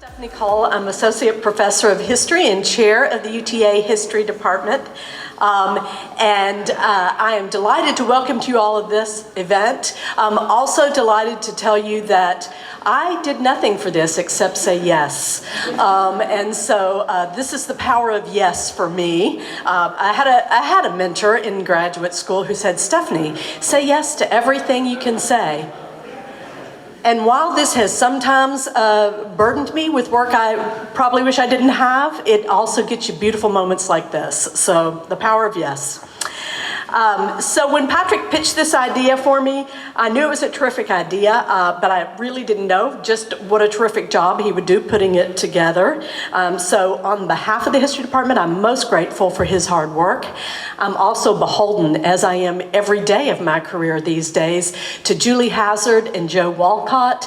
Stephanie Cole. I'm Associate Professor of History and Chair of the UTA History Department. I am delighted to welcome to you all of this event. I'm also delighted to tell you that I did nothing for this except say yes. This is the power of yes for me. I had a mentor in graduate school who said, Stephanie, say yes to everything you can say. And while this has sometimes burdened me with work I probably wish I didn't have, it also gets you beautiful moments like this. So the power of yes. So when Patrick pitched this idea for me, I knew it was a terrific idea, but I really didn't know just what a terrific job he would do putting it together. So on behalf of the History Department, I'm most grateful for his hard work. I'm also beholden, as I am every day of my career these days, to Julie Hazard and Joe Walcott,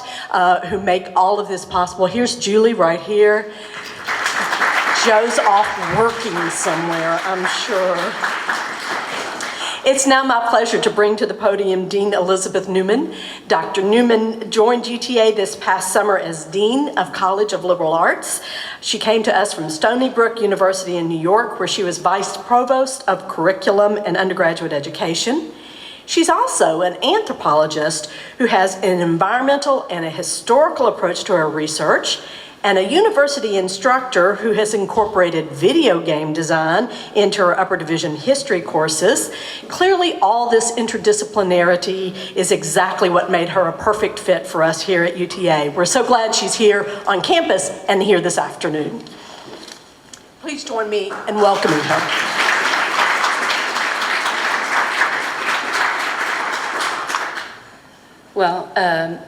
who make all of this possible. Here's Julie right here. Joe's off working somewhere, I'm sure. It's now my pleasure to bring to the podium Dean Elizabeth Newman. Dr. Newman joined UTA this past summer as Dean of College of Liberal Arts. She came to us from Stony Brook University in New York, where she was Vice Provost of Curriculum and Undergraduate Education. She's also an anthropologist who has an environmental and a historical approach to her research, and a university instructor who has incorporated video game design into her upper division history courses. Clearly, all this interdisciplinarity is exactly what made her a perfect fit for us here at UTA. We're so glad she's here on campus and here this afternoon. Please join me in welcoming her. Well,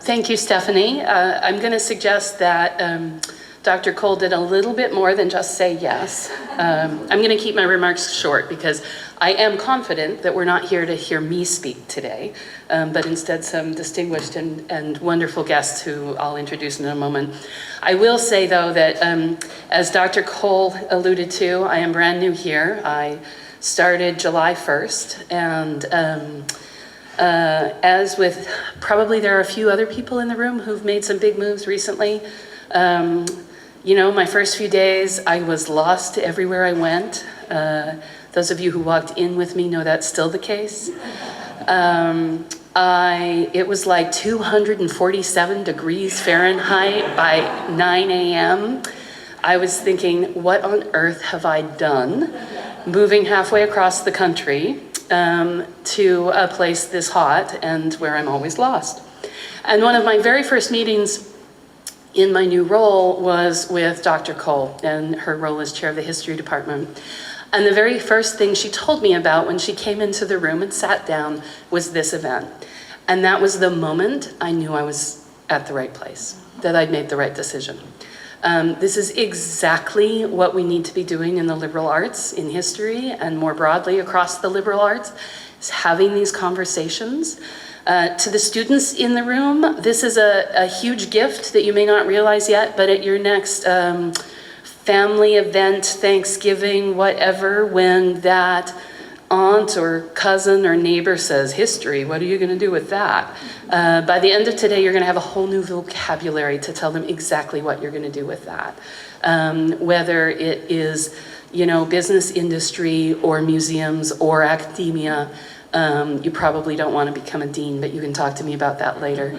thank you, Stephanie. I'm going to suggest that Dr. Cole did a little bit more than just say yes. I'm going to keep my remarks short because I am confident that we're not here to hear me speak today, but instead some distinguished and wonderful guests who I'll introduce in a moment. I will say, though, that as Dr. Cole alluded to, I am brand new here. I started July 1st, and as with probably there are a few other people in the room who've made some big moves recently. You know, my first few days, I was lost everywhere I went. Those of you who walked in with me know that's still the case. It was like 247 degrees Fahrenheit by 9 a.m. I was thinking, what on earth have I done moving halfway across the country to a place this hot and where I'm always lost. And one of my very first meetings in my new role was with Dr. Cole and her role as chair of the history department. And the very first thing she told me about when she came into the room and sat down was this event. And that was the moment I knew I was at the right place, that I'd made the right decision. This is exactly what we need to be doing in the liberal arts, in history, and more broadly across the liberal arts, is having these conversations. To the students in the room, this is a huge gift that you may not realize yet, but at your next family event, Thanksgiving, whatever, when that aunt or cousin or neighbor says, history, what are you going to do with that? By the end of today, you're going to have a whole new vocabulary to tell them exactly what you're going to do with that. Whether it is, you know, business, industry, or museums, or academia, you probably don't want to become a dean, but you can talk to me about that later.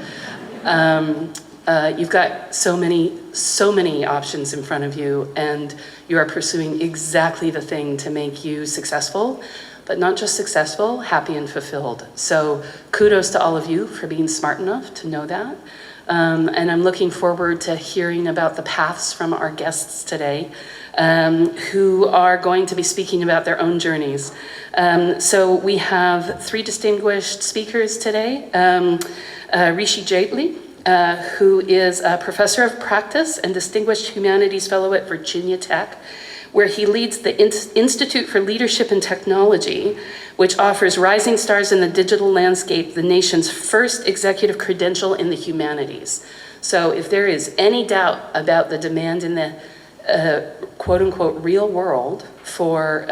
You've got so many options in front of you, and you are pursuing exactly the thing to make you successful, but not just successful, happy and fulfilled. So kudos to all of you for being smart enough to know that. And I'm looking forward to hearing about the paths from our guests today, who are going to be speaking about their own journeys. So we have three distinguished speakers today. Rishi Jaitly, who is a professor of practice and distinguished humanities fellow at Virginia Tech, where he leads the Institute for Leadership and Technology, which offers rising stars in the digital landscape, the nation's first executive credential in the humanities. So if there is any doubt about the demand in the quote-unquote real world for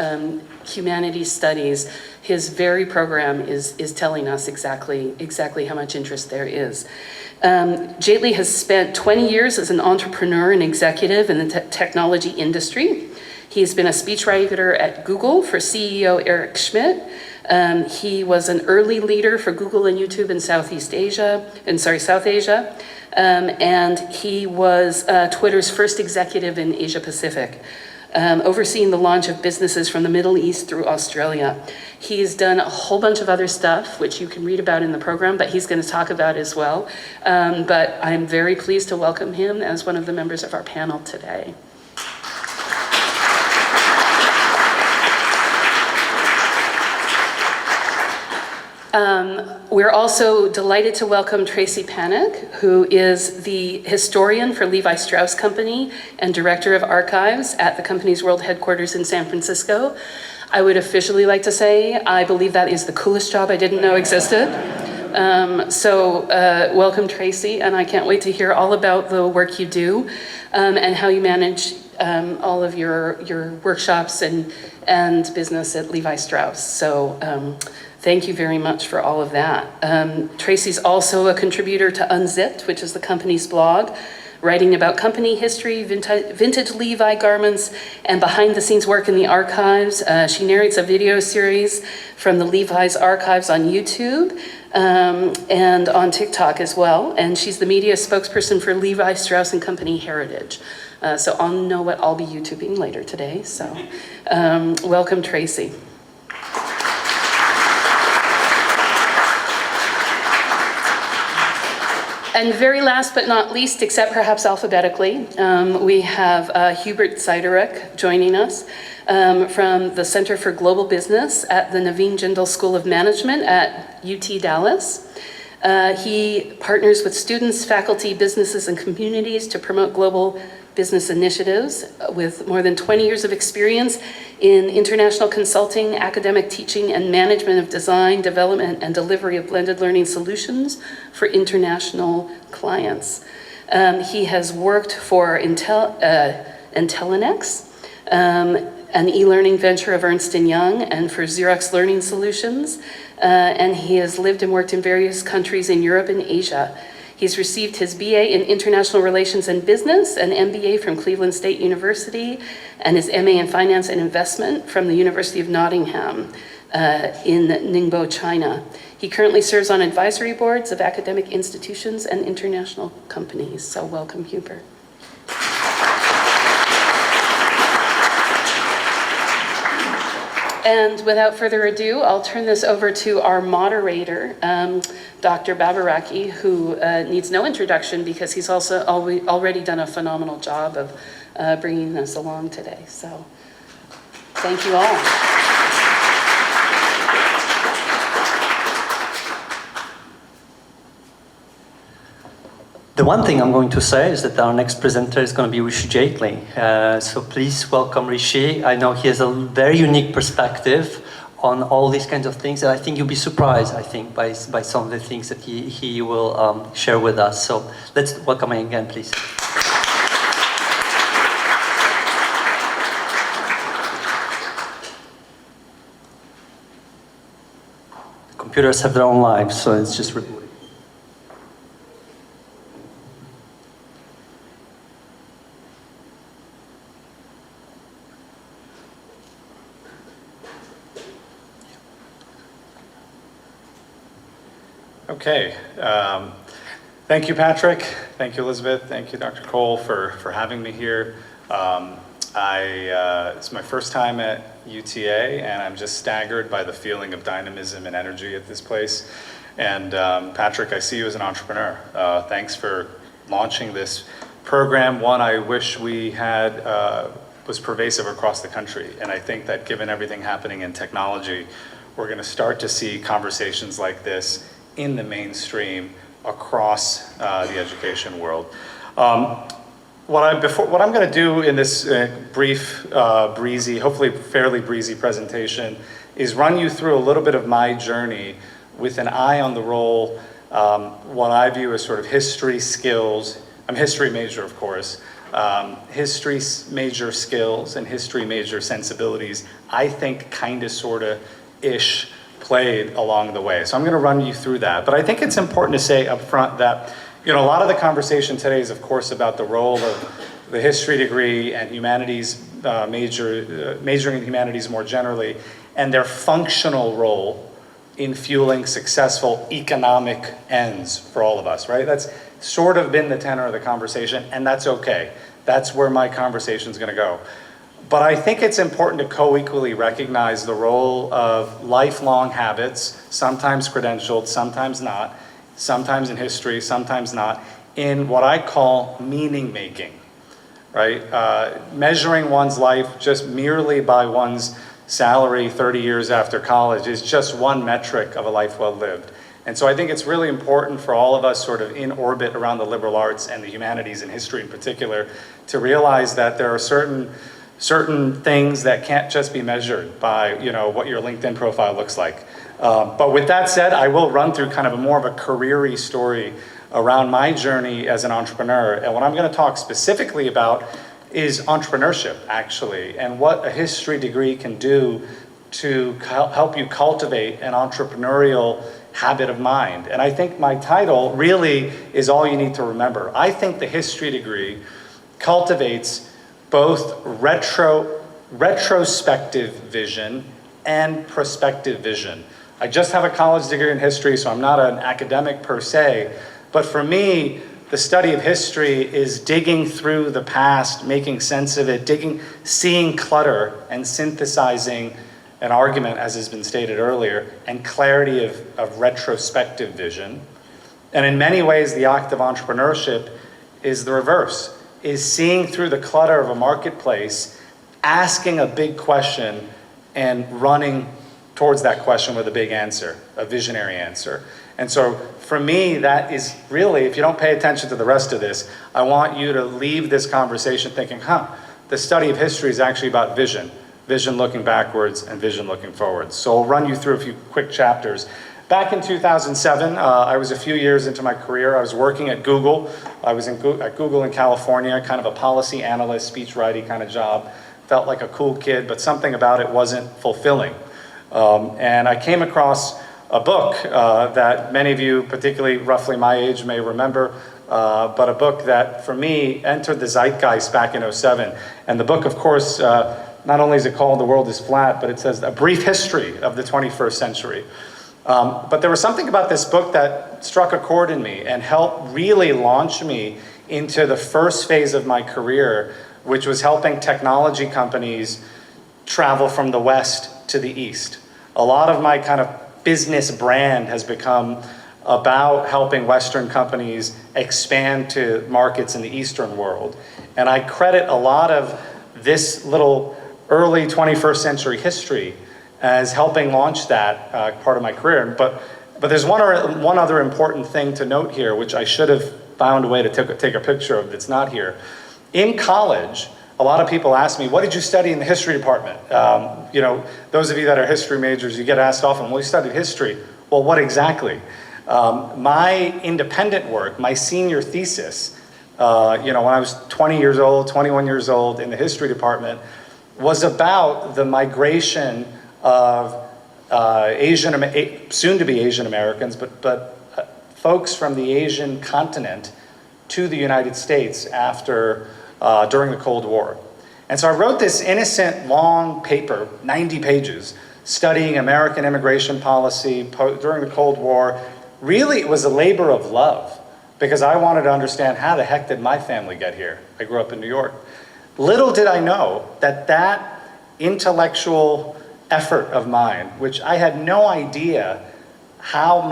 humanities studies, his very program is telling us exactly how much interest there is. Jaitly has spent 20 years as an entrepreneur and executive in the technology industry. He's been a speechwriter at Google for CEO Eric Schmidt. He was an early leader for Google and YouTube in South Asia. And he was Twitter's first executive in Asia Pacific, overseeing the launch of businesses from the Middle East through Australia. He's done a whole bunch of other stuff, which you can read about in the program, but he's going to talk about as well. But I'm very pleased to welcome him as one of the members of our panel today. We're also delighted to welcome Tracey Panek, who is the historian for Levi Strauss Company and director of archives at the company's world headquarters in San Francisco. I would officially like to say I believe that is the coolest job I didn't know existed. Welcome, Tracey, and I can't wait to hear all about the work you do and how you manage all of your workshops and business at Levi Strauss. Thank you very much for all of that. Tracey's also a contributor to Unzipped, which is the company's blog, writing about company history, vintage Levi garments, and behind-the-scenes work in the archives. She narrates a video series from the Levi's archives on YouTube and on TikTok as well. And she's the media spokesperson for Levi Strauss & Company Heritage. So I'll know what I'll be YouTubing later today. So welcome, Tracey. And very last but not least, except perhaps alphabetically, we have Hubert Zydorek joining us from the Center for Global Business at the Naveen Jindal School of Management at UT Dallas. He partners with students, faculty, businesses, and communities to promote global business initiatives with more than 20 years of experience in international consulting, academic teaching, and management of design, development, and delivery of blended learning solutions for international clients. He has worked for Intellinex, an e-learning venture of Ernst & Young, and for Xerox Learning Solutions, and he has lived and worked in various countries in Europe and Asia. He's received his BA in International Relations and Business, an MBA from Cleveland State University, and his MA in Finance and Investment from the University of Nottingham in Ningbo, China. He currently serves on advisory boards of academic institutions and international companies. So welcome, Hubert. And without further ado, I'll turn this over to our moderator, Dr. Babaraki, who needs no introduction because he's also already done a phenomenal job of bringing us along today. So thank you all. The one thing I'm going to say is that our next presenter is going to be Rishi Jaitly. So please welcome Rishi. I know he has a very unique perspective on all these kinds of things, and I think you'll be surprised, by some of the things that he will share with us. So let's welcome him again, please. Computers have their own lives, so it's just rebooting. Okay, thank you, Patrick. Thank you, Elizabeth. Thank you, Dr. Cole, for having me here. It's my first time at UTA, and I'm just staggered by the feeling of dynamism and energy at this place. And Patrick, I see you as an entrepreneur. Thanks for launching this program. One I wish we had was pervasive across the country. And I think that given everything happening in technology, we're going to start to see conversations like this in the mainstream across the education world. What I'm going to do in this brief, breezy, hopefully fairly breezy presentation is run you through a little bit of my journey with an eye on the role, what I view as sort of history skills. I'm a history major, of course, history major skills and history major sensibilities, I think kind of, sort of, ish played along the way. So I'm going to run you through that. But I think it's important to say up front that, a lot of the conversation today is, of course, about the role of the history degree and humanities majoring in humanities more generally, and their functional role in fueling successful economic ends for all of us, right? That's sort of been the tenor of the conversation, and that's okay. That's where my conversation's going to go. But I think it's important to co-equally recognize the role of lifelong habits, sometimes credentialed, sometimes not, sometimes in history, sometimes not, in what I call meaning making, right? Measuring one's life just merely by one's salary 30 years after college is just one metric of a life well lived. And so I think it's really important for all of us sort of in orbit around the liberal arts and the humanities and history in particular to realize that there are certain things that can't just be measured by, what your LinkedIn profile looks like. But with that said, I will run through kind of a more of a career-y story around my journey as an entrepreneur. And what I'm going to talk specifically about is entrepreneurship, actually, and what a history degree can do to help you cultivate an entrepreneurial habit of mind. And I think my title really is all you need to remember. I think the history degree cultivates both retrospective vision and prospective vision. I just have a college degree in history, so I'm not an academic per se, but for me, the study of history is digging through the past, making sense of it, seeing clutter and synthesizing an argument, as has been stated earlier, and clarity of retrospective vision. And in many ways, the act of entrepreneurship is the reverse, is seeing through the clutter of a marketplace, asking a big question, and running towards that question with a big answer, a visionary answer. And so for me, that is really, if you don't pay attention to the rest of this, I want you to leave this conversation thinking, the study of history is actually about vision looking backwards and vision looking forwards. So I'll run you through a few quick chapters. Back in 2007, I was a few years into my career. I was working at Google. I was at Google in California, kind of a policy analyst, speechwriting kind of job. Felt like a cool kid, but something about it wasn't fulfilling. And I came across a book that many of you, particularly roughly my age, may remember, but a book that, for me, entered the zeitgeist back in '07. And the book, of course, not only is it called The World is Flat, but it says A Brief History of the 21st Century. But there was something about this book that struck a chord in me and helped really launch me into the first phase of my career, which was helping technology companies travel from the West to the East. A lot of my kind of business brand has become about helping Western companies expand to markets in the Eastern world. And I credit a lot of this little early 21st century history as helping launch that part of my career. But there's one other important thing to note here, which I should have found a way to take a picture of that's not here. In college, a lot of people ask me, what did you study in the history department? Those of you that are history majors, you get asked often, well, you studied history. Well, what exactly? My independent work, my senior thesis, when I was 20 years old, 21 years old in the history department, was about the migration of soon-to-be Asian Americans, but folks from the Asian continent to the United States during the Cold War. And so I wrote this innocent, long paper, 90 pages, studying American immigration policy during the Cold War. Really, it was a labor of love, because I wanted to understand, how the heck did my family get here? I grew up in New York. Little did I know that intellectual effort of mine, which I had no idea how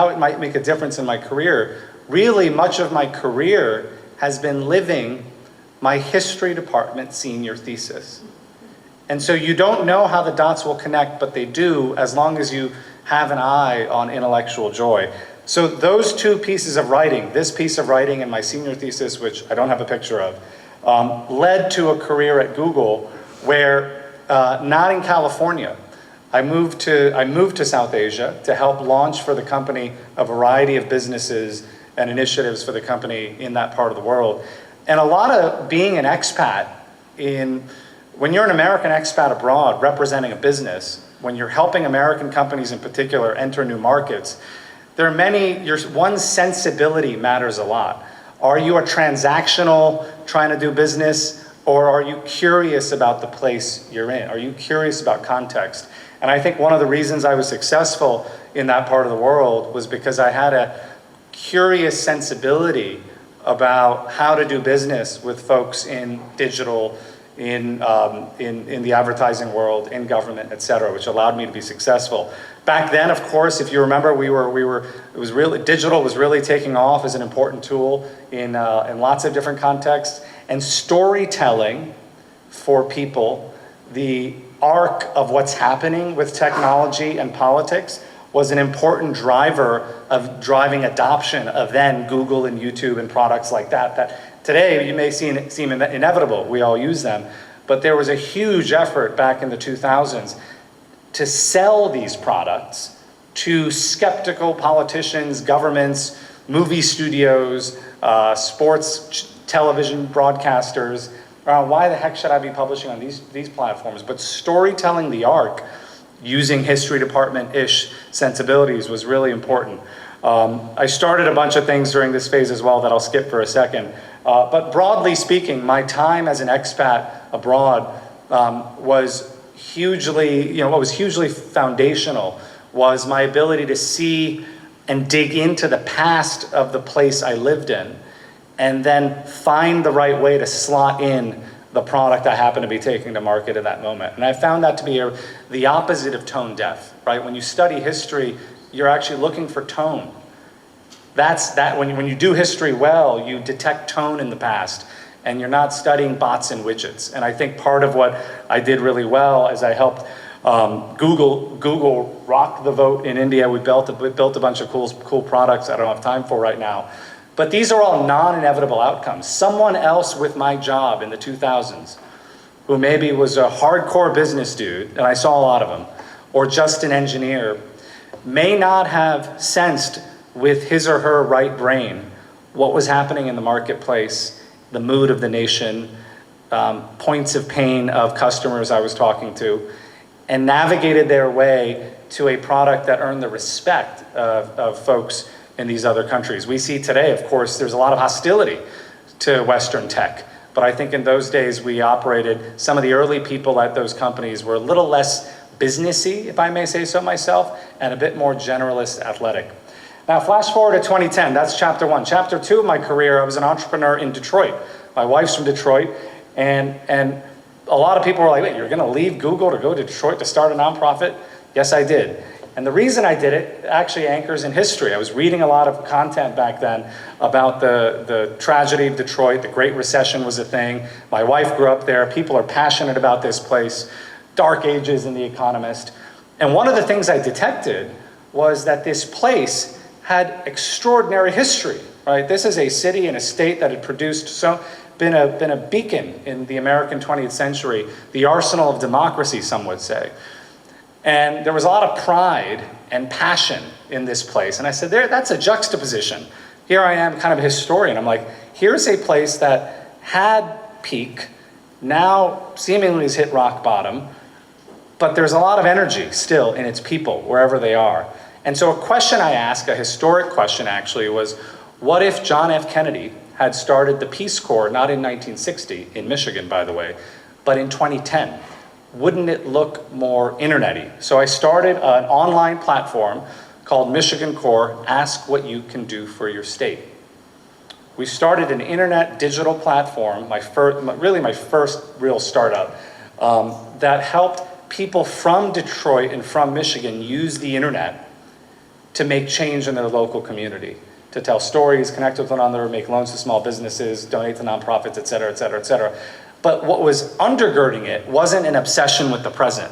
it might make a difference in my career, really much of my career has been living my history department senior thesis. And so you don't know how the dots will connect, but they do, as long as you have an eye on intellectual joy. So those two pieces of writing, this piece of writing and my senior thesis, which I don't have a picture of, led to a career at Google where, not in California, I moved to South Asia to help launch for the company a variety of businesses and initiatives for the company in that part of the world. And a lot of being an expat when you're an American expat abroad representing a business, when you're helping American companies in particular enter new markets, there are one's sensibility matters a lot. Are you a transactional trying to do business, or are you curious about the place you're in? Are you curious about context? And I think one of the reasons I was successful in that part of the world was because I had a curious sensibility about how to do business with folks in digital, in the advertising world, in government, et cetera, which allowed me to be successful. Back then, of course, if you remember, digital was really taking off as an important tool in lots of different contexts, and storytelling for people, the arc of what's happening with technology and politics, was an important driver of driving adoption of then Google and YouTube and products like that. That today you may seem inevitable, we all use them, but there was a huge effort back in the 2000s to sell these products to skeptical politicians, governments, movie studios, sports television broadcasters, around why the heck should I be publishing on these platforms? But storytelling the arc using history department-ish sensibilities was really important. I started a bunch of things during this phase as well that I'll skip for a second. But broadly speaking, my time as an expat abroad was hugely, what was hugely foundational was my ability to see and dig into the past of the place I lived in, and then find the right way to slot in the product I happen to be taking to market at that moment. And I found that to be the opposite of tone deaf, right? When you study history, you're actually looking for tone. When you do history well, you detect tone in the past, and you're not studying bots and widgets. And I think part of what I did really well is I helped Google rock the vote in India. We built a bunch of cool products I don't have time for right now. But these are all non-inevitable outcomes. Someone else with my job in the 2000s, who maybe was a hardcore business dude, and I saw a lot of them, or just an engineer, may not have sensed with his or her right brain what was happening in the marketplace, the mood of the nation, points of pain of customers I was talking to, and navigated their way to a product that earned the respect of folks in these other countries. We see today, of course, there's a lot of hostility to Western tech, but I think in those days we operated, some of the early people at those companies were a little less businessy, if I may say so myself, and a bit more generalist athletic. Now, flash forward to 2010, that's chapter 1. Chapter 2 of my career, I was an entrepreneur in Detroit. My wife's from Detroit, and a lot of people were like, wait, you're gonna leave Google to go to Detroit to start a nonprofit? Yes, I did. And the reason I did it actually anchors in history. I was reading a lot of content back then about the tragedy of Detroit. The Great Recession was a thing. My wife grew up there. People are passionate about this place. Dark ages in The Economist. And one of the things I detected was that this place had extraordinary history, right? This is a city and a state that had produced been a beacon in the American 20th century, the arsenal of democracy, some would say. And there was a lot of pride and passion in this place. And I said, that's a juxtaposition. Here I am, kind of a historian. I'm like, here's a place that had peak, now seemingly has hit rock bottom, but there's a lot of energy still in its people, wherever they are. And so a question I asked, a historic question actually, was, what if John F. Kennedy had started the Peace Corps, not in 1960, in Michigan, by the way, but in 2010? Wouldn't it look more internet-y? So I started an online platform called Michigan Corps, Ask What You Can Do for Your State. We started an internet digital platform, my first real startup, that helped people from Detroit and from Michigan use the internet to make change in their local community, to tell stories, connect with one another, make loans to small businesses, donate to nonprofits, et cetera, et cetera, et cetera. But what was undergirding it wasn't an obsession with the present.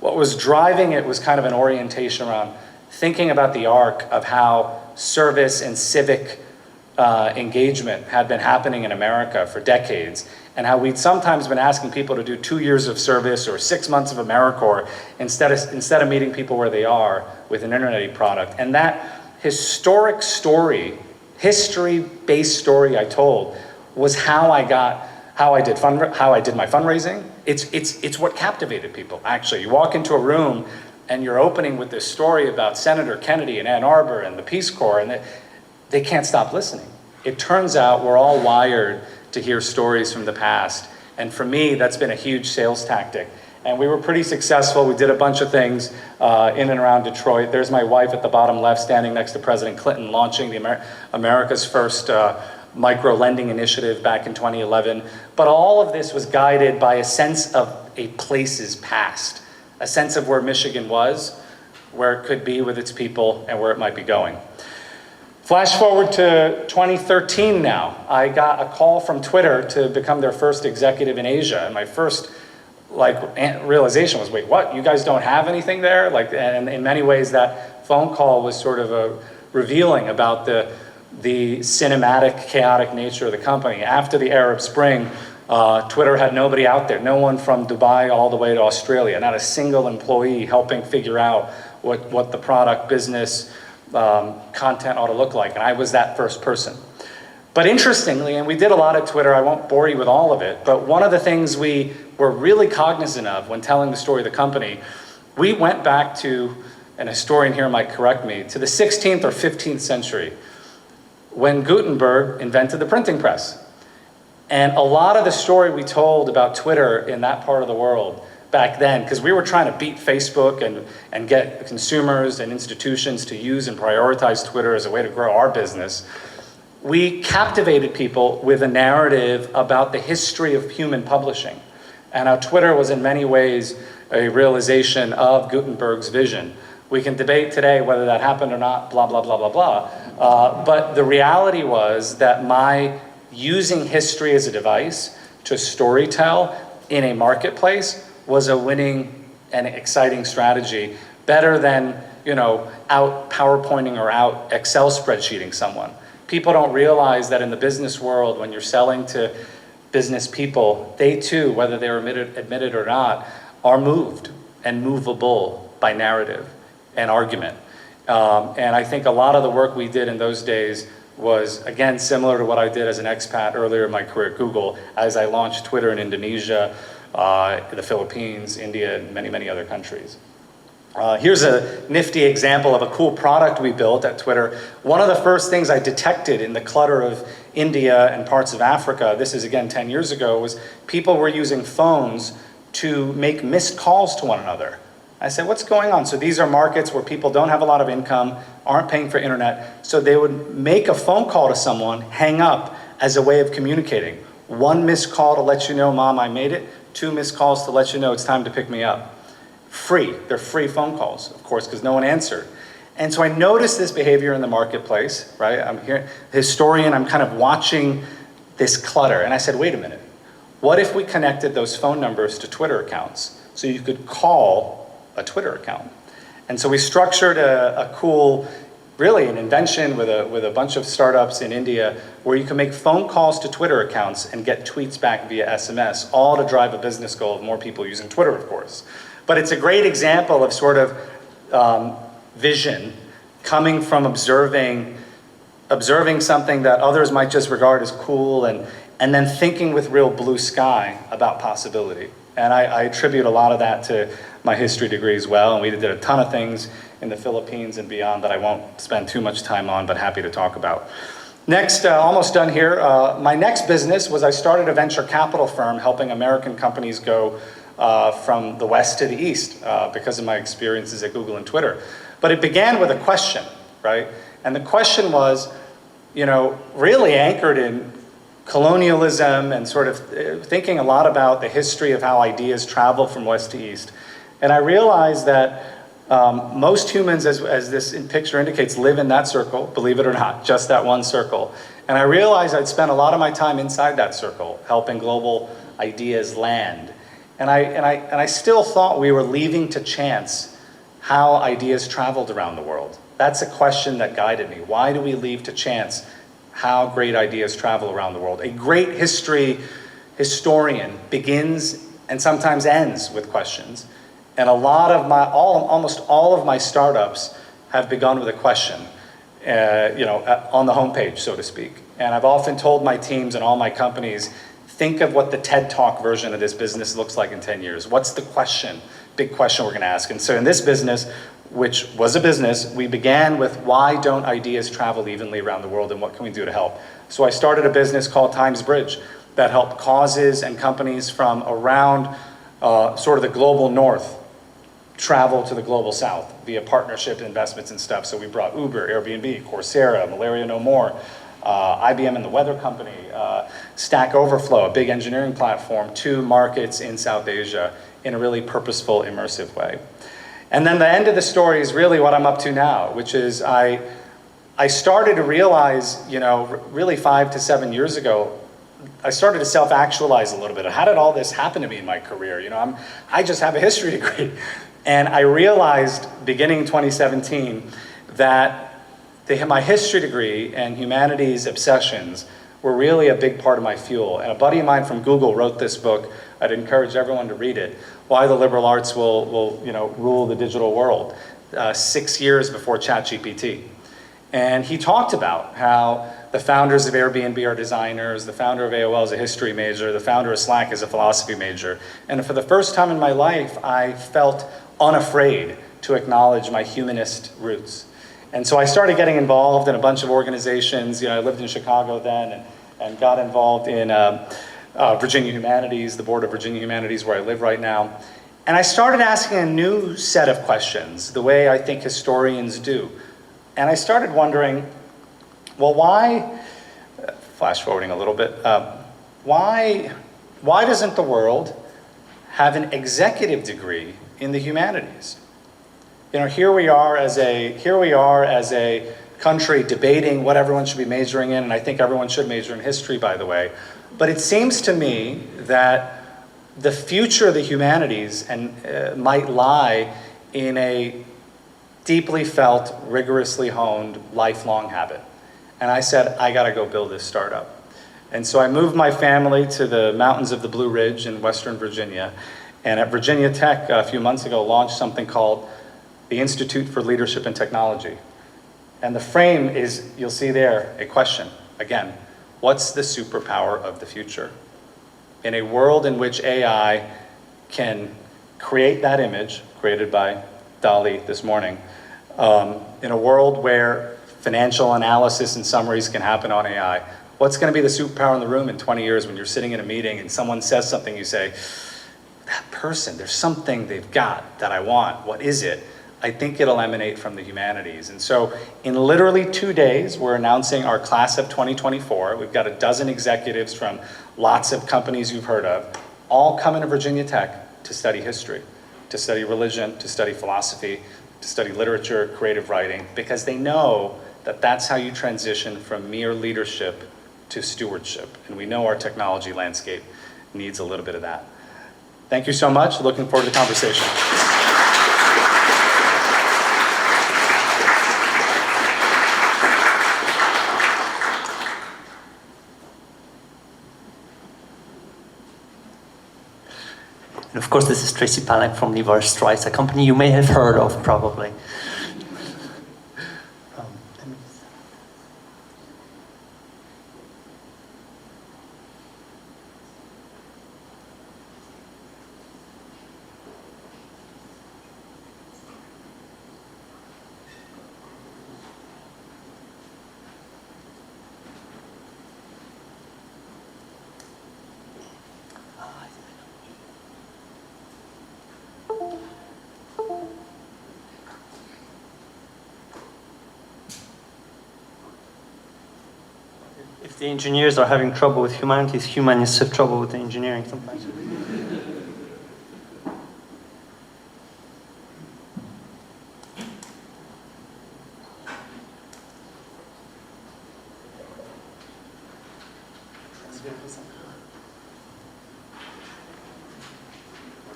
What was driving it was kind of an orientation around thinking about the arc of how service and civic engagement had been happening in America for decades, and how we'd sometimes been asking people to do 2 years of service or 6 months of AmeriCorps instead of meeting people where they are with an internet product. And that historic story, history-based story I told, was how I did my fundraising. It's what captivated people, actually. You walk into a room and you're opening with this story about Senator Kennedy in Ann Arbor and the Peace Corps, and they can't stop listening. It turns out we're all wired to hear stories from the past. And for me, that's been a huge sales tactic. And we were pretty successful. We did a bunch of things in and around Detroit. There's my wife at the bottom left, standing next to President Clinton, launching the America's first micro lending initiative back in 2011. But all of this was guided by a sense of a place's past, a sense of where Michigan was, where it could be with its people, and where it might be going. Flash forward to 2013 now. I got a call from Twitter to become their first executive in Asia. And my first realization was, wait, what? You guys don't have anything there? And in many ways, that phone call was sort of revealing about the cinematic, chaotic nature of the company. After the Arab Spring, Twitter had nobody out there. No one from Dubai all the way to Australia. Not a single employee helping figure out what the product, business, content ought to look like, and I was that first person. But interestingly, and we did a lot at Twitter, I won't bore you with all of it, but one of the things we were really cognizant of when telling the story of the company, we went back to, an historian here might correct me, to the 16th or 15th century, when Gutenberg invented the printing press. And a lot of the story we told about Twitter in that part of the world back then, because we were trying to beat Facebook and get consumers and institutions to use and prioritize Twitter as a way to grow our business, we captivated people with a narrative about the history of human publishing. And how Twitter was in many ways a realization of Gutenberg's vision. We can debate today whether that happened or not, blah, blah, blah, blah, blah. But the reality was that my using history as a device to storytell in a marketplace was a winning and exciting strategy, better than, out PowerPointing or out Excel spreadsheeting someone. People don't realize that in the business world, when you're selling to business people, they too, whether they're admitted or not, are moved and movable by narrative and argument. And I think a lot of the work we did in those days was, again, similar to what I did as an expat earlier in my career at Google, as I launched Twitter in Indonesia, the Philippines, India, and many, many other countries. Here's a nifty example of a cool product we built at Twitter. One of the first things I detected in the clutter of India and parts of Africa, this is again 10 years ago, was people were using phones to make missed calls to one another. I said, what's going on? So these are markets where people don't have a lot of income, aren't paying for internet, so they would make a phone call to someone, hang up as a way of communicating. One missed call to let you know, Mom, I made it. 2 missed calls to let you know it's time to pick me up. Free. They're free phone calls, of course, because no one answered. And so I noticed this behavior in the marketplace, right? I'm here, historian, I'm kind of watching this clutter. And I said, wait a minute. What if we connected those phone numbers to Twitter accounts so you could call a Twitter account? And so we structured a cool, really an invention with a bunch of startups in India where you can make phone calls to Twitter accounts and get tweets back via SMS, all to drive a business goal of more people using Twitter, of course. But it's a great example of sort of vision coming from observing something that others might just regard as cool and then thinking with real blue sky about possibility. And I attribute a lot of that to my history degree as well. And we did a ton of things in the Philippines and beyond that I won't spend too much time on, but happy to talk about. Next, almost done here. My next business was I started a venture capital firm helping American companies go from the West to the East because of my experiences at Google and Twitter. But it began with a question, right? And the question was, really anchored in colonialism and sort of thinking a lot about the history of how ideas travel from West to East. And I realized that most humans, as this picture indicates, live in that circle, believe it or not, just that one circle. And I realized I'd spent a lot of my time inside that circle, helping global ideas land. And I still thought we were leaving to chance how ideas traveled around the world. That's a question that guided me. Why do we leave to chance how great ideas travel around the world? A great historian begins and sometimes ends with questions. And almost all of my startups have begun with a question. on the homepage, so to speak. And I've often told my teams and all my companies, think of what the TED Talk version of this business looks like in 10 years. What's the question, big question we're going to ask? And so in this business, which was a business, we began with why don't ideas travel evenly around the world and what can we do to help? So I started a business called Times Bridge that helped causes and companies from around sort of the global north travel to the global south via partnership investments and stuff. So we brought Uber, Airbnb, Coursera, Malaria No More, IBM and the Weather Company, Stack Overflow, a big engineering platform, to markets in South Asia in a really purposeful, immersive way. And then the end of the story is really what I'm up to now, which is I started to realize, really 5 to 7 years ago, I started to self-actualize a little bit. How did all this happen to me in my career? I just have a history degree. And I realized beginning 2017 that my history degree and humanities obsessions were really a big part of my fuel. And a buddy of mine from Google wrote this book. I'd encourage everyone to read it. Why the Liberal Arts will rule the digital world, 6 years before ChatGPT. And he talked about how the founders of Airbnb are designers, the founder of AOL is a history major, the founder of Slack is a philosophy major. And for the first time in my life, I felt unafraid to acknowledge my humanist roots. And so I started getting involved in a bunch of organizations. I lived in Chicago then and got involved in Virginia Humanities, the board of Virginia Humanities, where I live right now. And I started asking a new set of questions, the way I think historians do. And I started wondering, well, why, flash forwarding a little bit, why doesn't the world have an executive degree in the humanities? Here we are as a country debating what everyone should be majoring in, and I think everyone should major in history, by the way. But it seems to me that the future of the humanities might lie in a deeply felt, rigorously honed, lifelong habit. And I said, I gotta go build this startup. And so I moved my family to the mountains of the Blue Ridge in Western Virginia. And at Virginia Tech a few months ago launched something called the Institute for Leadership and Technology. And the frame is, you'll see there, a question. Again, what's the superpower of the future? In a world in which AI can create that image, created by DALL-E this morning, in a world where financial analysis and summaries can happen on AI, what's going to be the superpower in the room in 20 years when you're sitting in a meeting and someone says something, you say, that person, there's something they've got that I want. What is it? I think it'll emanate from the humanities. And so in literally 2 days, we're announcing our class of 2024. We've got a dozen executives from lots of companies you've heard of, all coming to Virginia Tech to study history, to study religion, to study philosophy, to study literature, creative writing, because they know that that's how you transition from mere leadership to stewardship. And we know our technology landscape needs a little bit of that. Thank you so much. Looking forward to the conversation. And of course, this is Tracey Panek from Levi Strauss, a company you may have heard of, probably. If the engineers are having trouble with humanities, humanists have trouble with the engineering sometimes.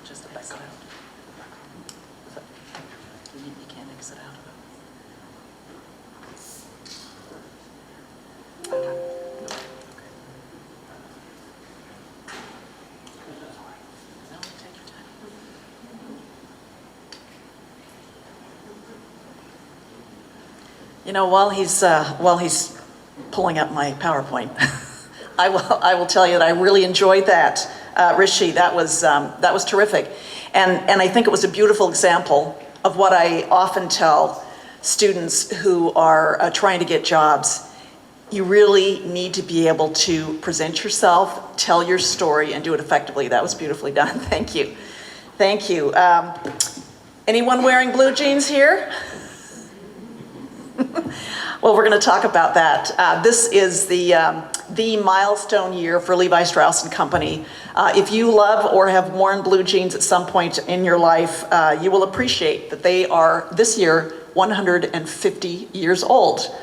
Just the background. You can't exit out of it. know, while he's pulling up my PowerPoint, I will tell you that I really enjoyed that, Rishi. That was terrific, and I think it was a beautiful example of what I often tell students who are trying to get jobs. You really need to be able to present yourself, tell your story, and do it effectively. That was beautifully done. Thank you. Thank you. Anyone wearing blue jeans here? Well, we're going to talk about that. This is the milestone year for Levi Strauss and Company. If you love or have worn blue jeans at some point in your life, you will appreciate that they are, this year, 150 years old.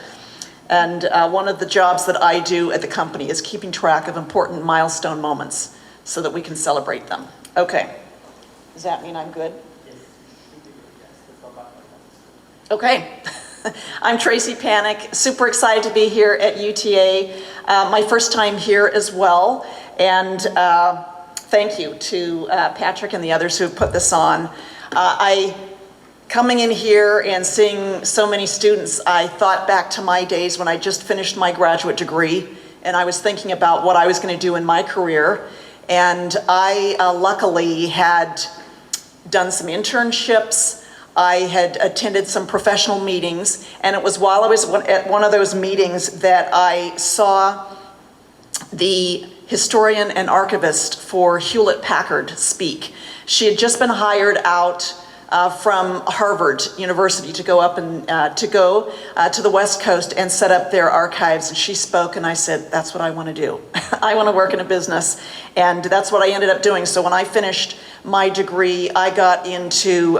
And one of the jobs that I do at the company is keeping track of important milestone moments so that we can celebrate them. Okay. Does that mean I'm good? Okay. I'm Tracey Panek, super excited to be here at UTA. My first time here as well. And thank you to Patrick and the others who have put this on. Coming in here and seeing so many students, I thought back to my days when I just finished my graduate degree, and I was thinking about what I was going to do in my career. And I luckily had done some internships. I had attended some professional meetings, and it was while I was at one of those meetings that I saw the historian and archivist for Hewlett-Packard speak. She had just been hired out from Harvard University to go up and to the West Coast and set up their archives. And she spoke, and I said, "That's what I want to do. I want to work in a business," and that's what I ended up doing. So when I finished my degree, I got into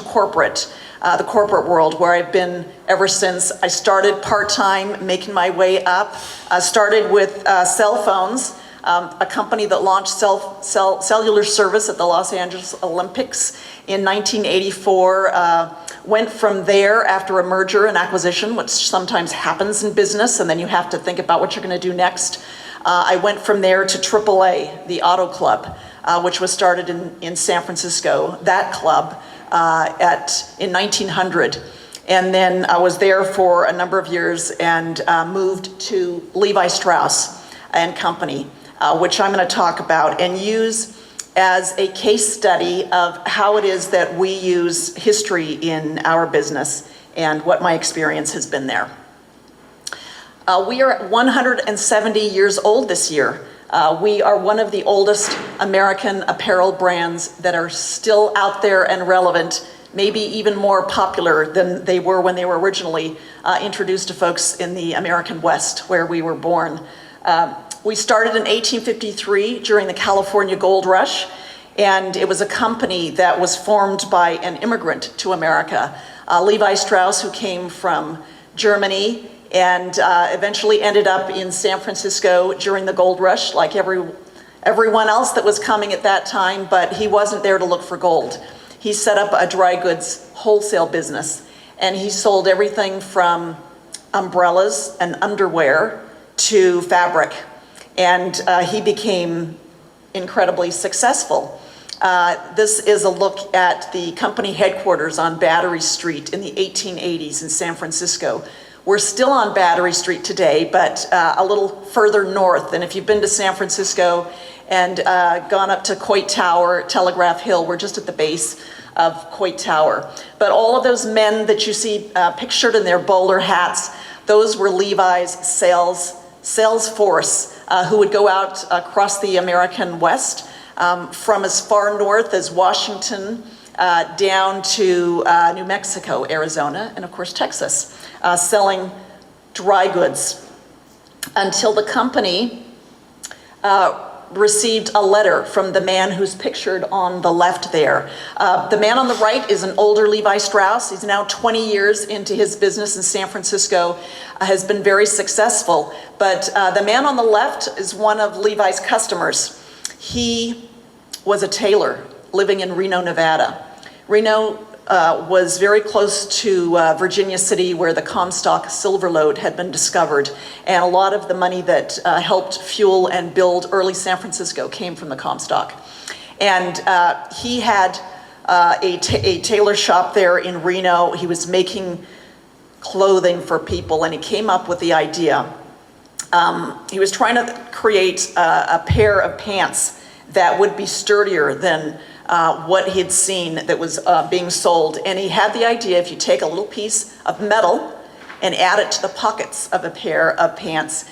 corporate, the corporate world, where I've been ever since. I started part-time, making my way up. I started with cell phones. A company that launched cellular service at the Los Angeles Olympics in 1984, went from there after a merger and acquisition, which sometimes happens in business, and then you have to think about what you're going to do next. I went from there to AAA, the Auto Club, which was started in San Francisco, that club in 1900. And then I was there for a number of years and moved to Levi Strauss and Company, which I'm going to talk about and use as a case study of how it is that we use history in our business and what my experience has been there. We are at 170 years old this year. We are one of the oldest American apparel brands that are still out there and relevant, maybe even more popular than they were when they were originally introduced to folks in the American West, where we were born. We started in 1853 during the California Gold Rush, and it was a company that was formed by an immigrant to America, Levi Strauss, who came from Germany and eventually ended up in San Francisco during the Gold Rush, like everyone else that was coming at that time, but he wasn't there to look for gold. He set up a dry goods wholesale business, and he sold everything from umbrellas and underwear to fabric. And he became incredibly successful. This is a look at the company headquarters on Battery Street in the 1880s in San Francisco. We're still on Battery Street today, but a little further north. And if you've been to San Francisco and gone up to Coit Tower, Telegraph Hill, we're just at the base of Coit Tower. But all of those men that you see pictured in their bowler hats, those were Levi's sales force, who would go out across the American West, from as far north as Washington down to New Mexico, Arizona, and of course Texas, selling dry goods, until the company received a letter from the man who's pictured on the left there. The man on the right is an older Levi Strauss. He's now 20 years into his business in San Francisco, has been very successful. But the man on the left is one of Levi's customers. He was a tailor living in Reno, Nevada. Reno was very close to Virginia City, where the Comstock silver lode had been discovered. And a lot of the money that helped fuel and build early San Francisco came from the Comstock. And he had a tailor shop there in Reno. He was making clothing for people, and he came up with the idea. He was trying to create a pair of pants that would be sturdier than what he'd seen that was being sold. And he had the idea, if you take a little piece of metal and add it to the pockets of a pair of pants,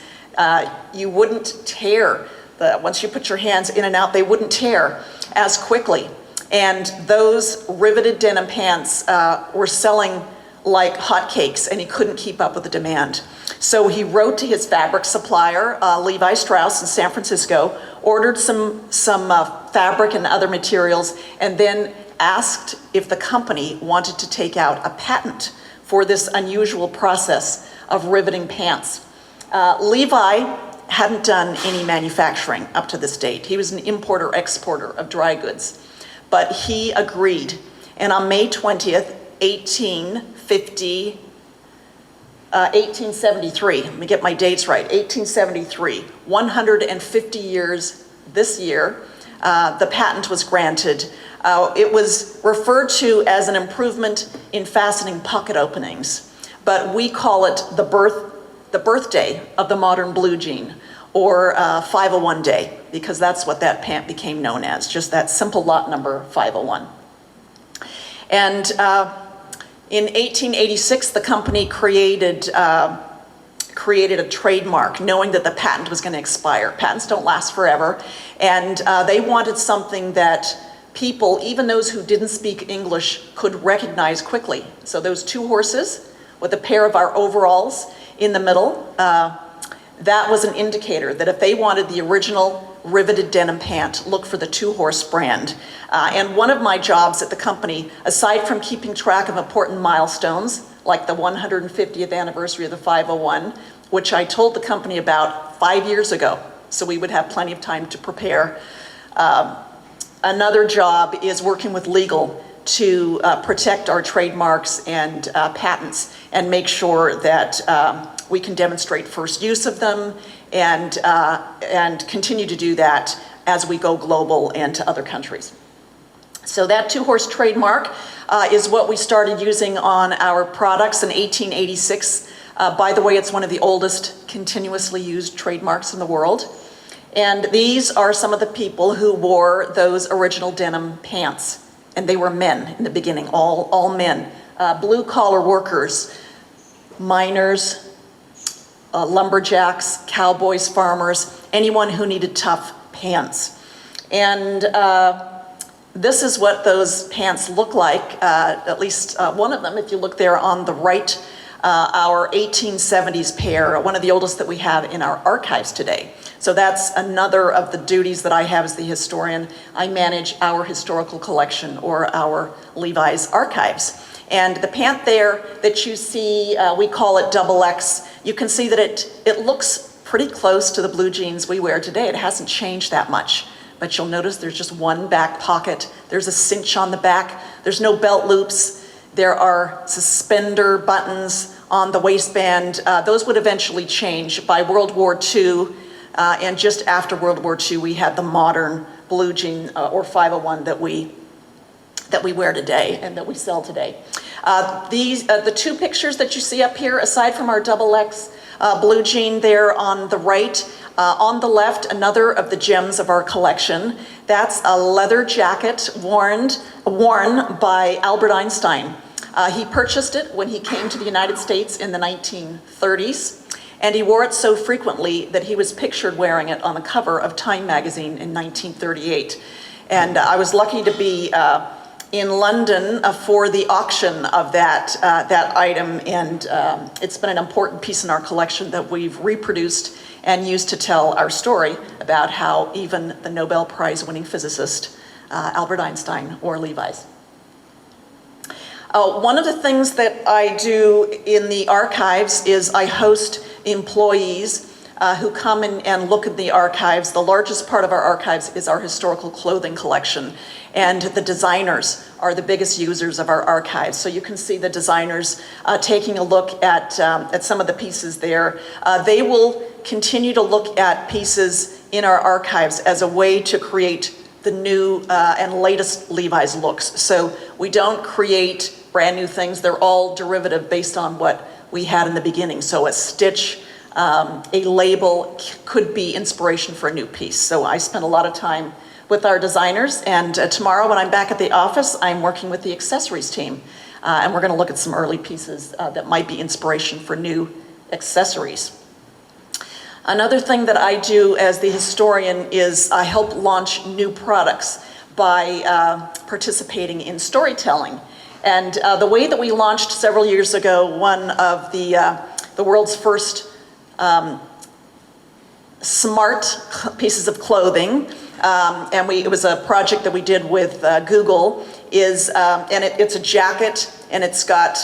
you wouldn't tear. Once you put your hands in and out, they wouldn't tear as quickly. And those riveted denim pants were selling like hotcakes, and he couldn't keep up with the demand. So he wrote to his fabric supplier, Levi Strauss in San Francisco, ordered some fabric and other materials, and then asked if the company wanted to take out a patent for this unusual process of riveting pants. Levi hadn't done any manufacturing up to this date. He was an importer-exporter of dry goods, but he agreed. And on May 20th, 1873, let me get my dates right, 1873, 150 years this year, the patent was granted. It was referred to as an improvement in fastening pocket openings, but we call it the birthday of the modern blue jean, or 501 day, because that's what that pant became known as, just that simple lot number 501. And in 1886, the company created a trademark, knowing that the patent was going to expire. Patents don't last forever, and they wanted something that people, even those who didn't speak English, could recognize quickly. So those two horses with a pair of our overalls in the middle, that was an indicator that if they wanted the original riveted denim pant, look for the two-horse brand. And one of my jobs at the company, aside from keeping track of important milestones, like the 150th anniversary of the 501, which I told the company about 5 years ago, so we would have plenty of time to prepare. Another job is working with legal to protect our trademarks and patents and make sure that we can demonstrate first use of them and continue to do that as we go global and to other countries. So that two-horse trademark is what we started using on our products in 1886. By the way, it's one of the oldest continuously used trademarks in the world. And these are some of the people who wore those original denim pants. And they were men in the beginning, all men. Blue-collar workers, miners, lumberjacks, cowboys, farmers, anyone who needed tough pants. And this is what those pants look like, at least one of them, if you look there on the right, our 1870s pair, one of the oldest that we have in our archives today. So that's another of the duties that I have as the historian. I manage our historical collection, or our Levi's archives. And the pant there that you see, we call it XX. You can see that it looks pretty close to the blue jeans we wear today. It hasn't changed that much. But you'll notice there's just one back pocket. There's a cinch on the back. There's no belt loops. There are suspender buttons on the waistband. Those would eventually change. By World War II, and just after World War II, we had the modern blue jean, or 501 that we wear today and that we sell today. The two pictures that you see up here, aside from our XX blue jean there on the right, on the left, another of the gems of our collection. That's a leather jacket worn by Albert Einstein. He purchased it when he came to the United States in the 1930s, and he wore it so frequently that he was pictured wearing it on the cover of Time magazine in 1938. And I was lucky to be in London for the auction of that item, and it's been an important piece in our collection that we've reproduced and used to tell our story about how even the Nobel Prize winning physicist Albert Einstein wore Levi's. One of the things that I do in the archives is I host employees who come in and look at the archives. The largest part of our archives is our historical clothing collection, and the designers are the biggest users of our archives. So you can see the designers taking a look at some of the pieces there. They will continue to look at pieces in our archives as a way to create the new and latest Levi's looks. So we don't create brand new things. They're all derivative based on what we had in the beginning. So a stitch, a label could be inspiration for a new piece. So I spent a lot of time with our designers, and tomorrow when I'm back at the office, I'm working with the accessories team. And we're gonna look at some early pieces that might be inspiration for new accessories. Another thing that I do as the historian is I help launch new products by participating in storytelling. And the way that we launched several years ago, one of the world's first smart pieces of clothing, and it was a project that we did with Google, and it's a jacket, and it's got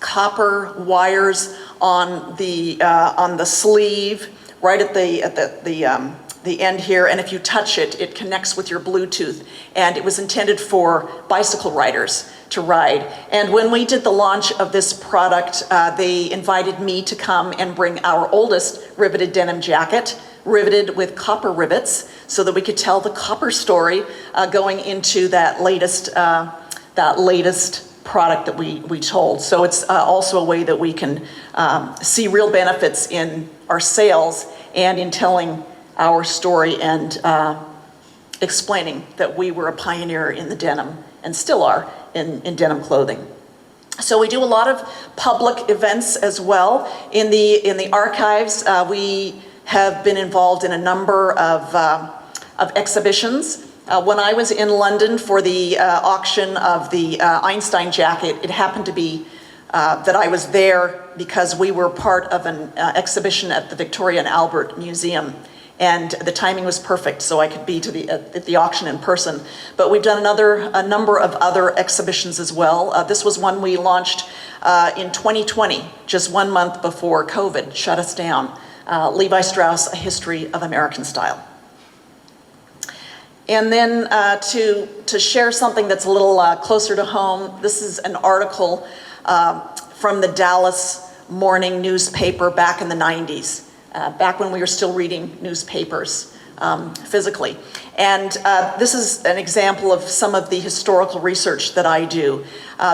copper wires on the sleeve, right at the end here, and if you touch it, it connects with your Bluetooth, and it was intended for bicycle riders to ride. And when we did the launch of this product, they invited me to come and bring our oldest riveted denim jacket, riveted with copper rivets, so that we could tell the copper story going into that latest product that we told. So it's also a way that we can see real benefits in our sales and in telling our story and explaining that we were a pioneer in the denim and still are in denim clothing. So we do a lot of public events as well. In the archives, we have been involved in a number of exhibitions. When I was in London for the auction of the Einstein jacket, it happened to be that I was there because we were part of an exhibition at the Victoria and Albert Museum. And the timing was perfect, so I could be at the auction in person. But we've done a number of other exhibitions as well. This was one we launched in 2020, just 1 month before COVID shut us down. Levi Strauss, A History of American Style. And then to share something that's a little closer to home, this is an article from the Dallas Morning newspaper back in the 90s. Back when we were still reading newspapers physically. And this is an example of some of the historical research that I do.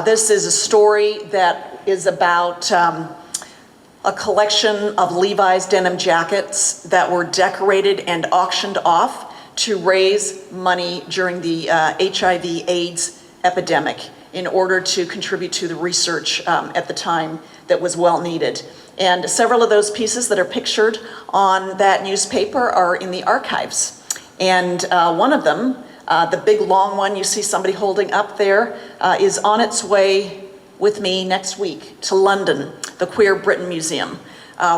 This is a story that is about a collection of Levi's denim jackets that were decorated and auctioned off to raise money during the HIV/AIDS epidemic in order to contribute to the research at the time that was well needed. And several of those pieces that are pictured on that newspaper are in the archives. And one of them, the big long one you see somebody holding up there, is on its way with me next week to London, the Queer Britain Museum,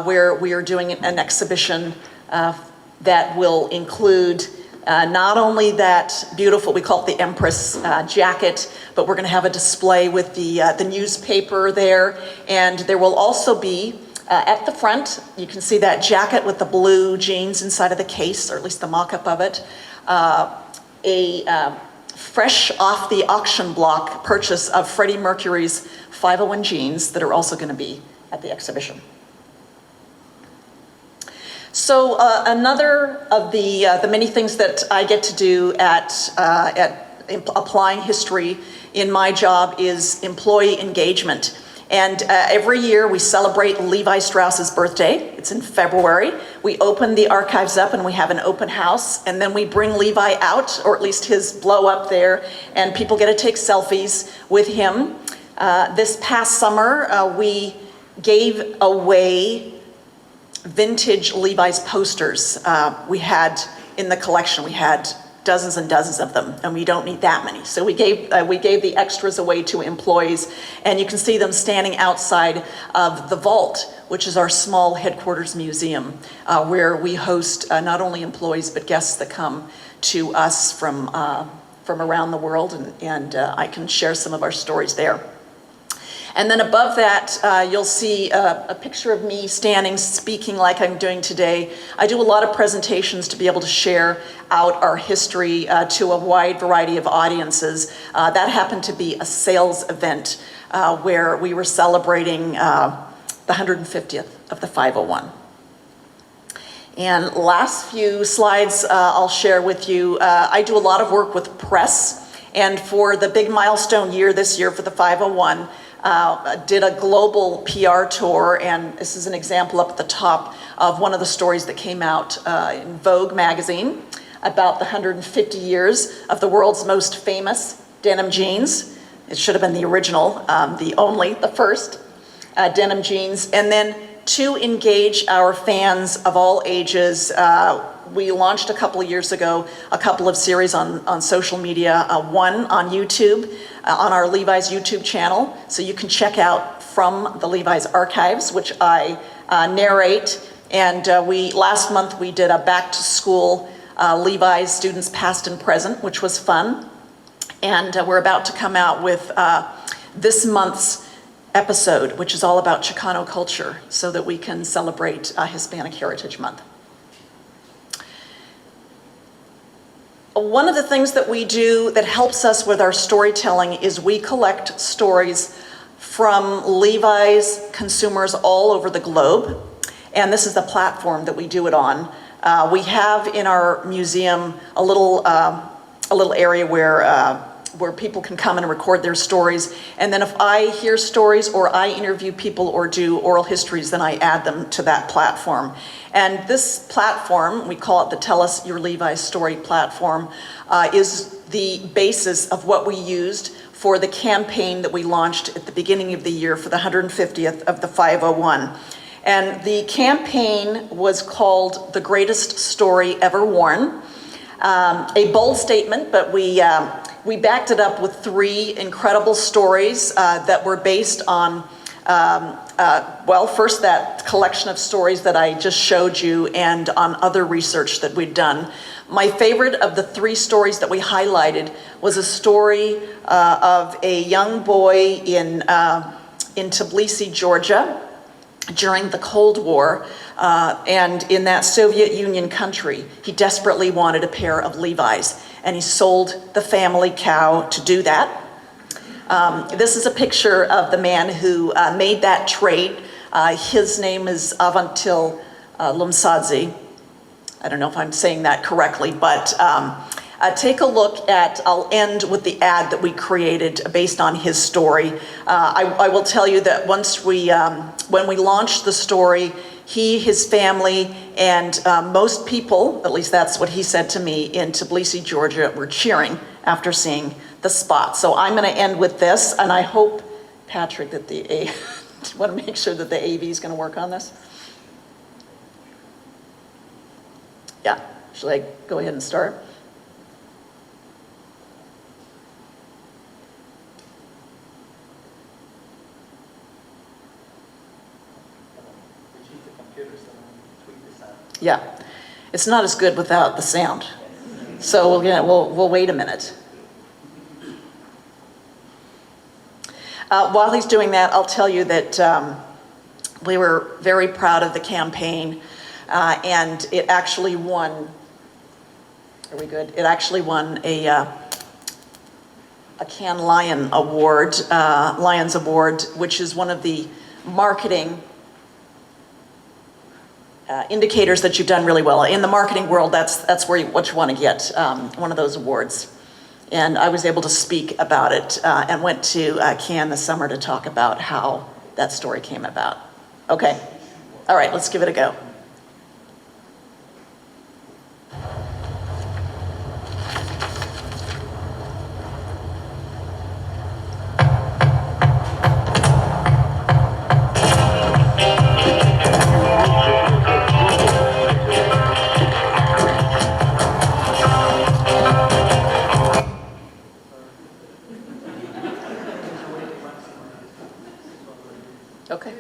where we are doing an exhibition that will include not only that beautiful, we call it the Empress jacket, but we're going to have a display with the newspaper there. And there will also be, at the front, you can see that jacket with the blue jeans inside of the case, or at least the mock-up of it, a fresh off the auction block purchase of Freddie Mercury's 501 jeans that are also going to be at the exhibition. So another of the many things that I get to do at applying history in my job is employee engagement. And every year we celebrate Levi Strauss's birthday. It's in February. We open the archives up and we have an open house, and then we bring Levi out, or at least his blow up there, and people get to take selfies with him. This past summer, we gave away vintage Levi's posters. We had in the collection, we had dozens and dozens of them, and we don't need that many. So we gave the extras away to employees, and you can see them standing outside of the vault, which is our small headquarters museum, where we host not only employees but guests that come to us from around the world, and I can share some of our stories there. And then above that, you'll see a picture of me standing, speaking like I'm doing today. I do a lot of presentations to be able to share out our history to a wide variety of audiences. That happened to be a sales event where we were celebrating the 150th of the 501. And last few slides I'll share with you. I do a lot of work with press, and for the big milestone year this year for the 501, did a global PR tour, and this is an example up at the top of one of the stories that came out in Vogue magazine about the 150 years of the world's most famous denim jeans. It should have been the original, the first denim jeans. And then to engage our fans of all ages, we launched a couple of years ago a couple of series on social media, one on YouTube, on our Levi's YouTube channel. So you can check out from the Levi's archives, which I narrate. And last month we did a back to school Levi's students past and present, which was fun. And we're about to come out with this month's episode, which is all about Chicano culture, so that we can celebrate Hispanic Heritage Month. One of the things that we do that helps us with our storytelling is we collect stories from Levi's consumers all over the globe. And this is the platform that we do it on. We have in our museum a little area where people can come and record their stories. And then if I hear stories or I interview people or do oral histories, then I add them to that platform. And this platform, we call it the Tell Us Your Levi's Story platform, is the basis of what we used for the campaign that we launched at the beginning of the year for the 150th of the 501. And the campaign was called The Greatest Story Ever Worn. A bold statement, but we backed it up with 3 incredible stories that were based on, first that collection of stories that I just showed you and on other research that we'd done. My favorite of the 3 stories that we highlighted was a story of a young boy in Tbilisi, Georgia, during the Cold War, and in that Soviet Union country. He desperately wanted a pair of Levi's, and he sold the family cow to do that. This is a picture of the man who made that trade. His name is Avantil Lumsadze. I don't know if I'm saying that correctly, but take a look at, I'll end with the ad that we created based on his story. I will tell you that when we launched the story, he, his family, and most people, at least that's what he said to me, in Tbilisi, Georgia, were cheering after seeing the spot. So I'm going to end with this, and I hope, Patrick, that want to make sure that the AV is going to work on this. Yeah, should I go ahead and start? Yeah, it's not as good without the sound. So we'll wait a minute. While he's doing that, I'll tell you that we were very proud of the campaign, and it actually won. Are we good? It actually won a Cannes Lions Award, which is one of the marketing indicators that you've done really well. In the marketing world, that's what you want to get, one of those awards. And I was able to speak about it and went to Cannes this summer to talk about how that story came about. Okay, all right, let's give it a go. Okay.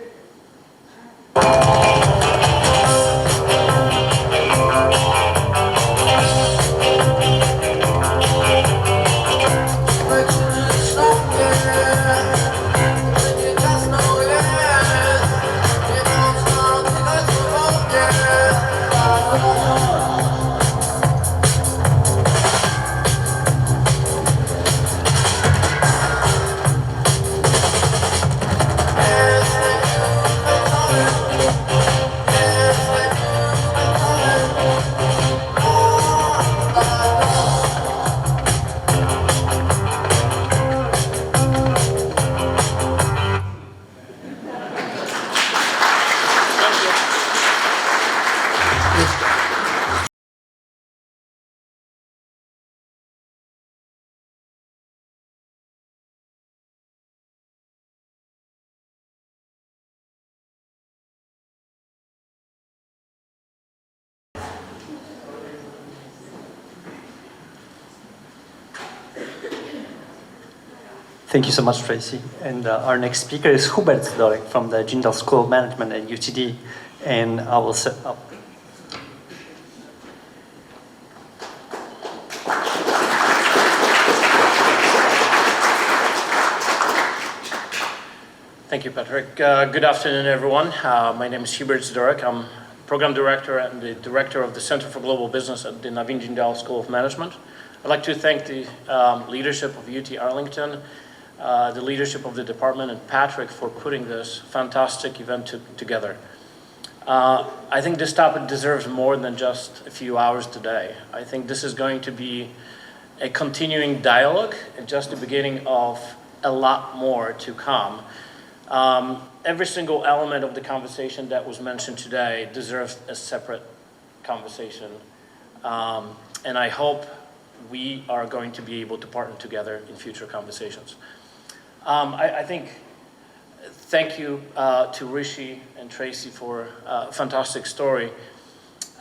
Thank you so much, Tracey. And our next speaker is Hubert Zydorek from the Jindal School of Management at UTD. And I will set up. Thank you, Patrick. Good afternoon, everyone. My name is Hubert Zydorek. I'm Program Director and the Director of the Center for Global Business at the Navin Jindal School of Management. I'd like to thank the leadership of UT Arlington, the leadership of the department, and Patrick for putting this fantastic event together. I think this topic deserves more than just a few hours today. I think this is going to be a continuing dialogue and just the beginning of a lot more to come. Every single element of the conversation that was mentioned today deserves a separate conversation. And I hope we are going to be able to partner together in future conversations. I think, thank you to Rishi and Tracey for a fantastic story.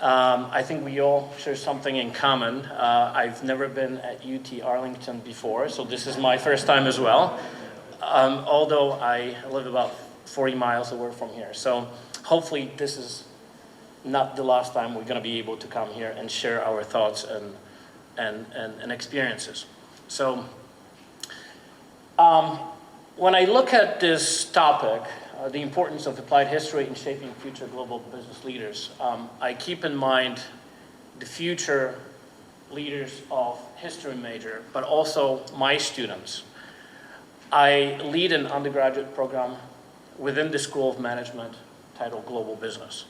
I think we all share something in common. I've never been at UT Arlington before, so this is my first time as well. Although I live about 40 miles away from here. So hopefully this is not the last time we're going to be able to come here and share our thoughts and experiences. So when I look at this topic, the importance of applied history in shaping future global business leaders, I keep in mind the future leaders of history major, but also my students. I lead an undergraduate program within the School of Management titled Global Business.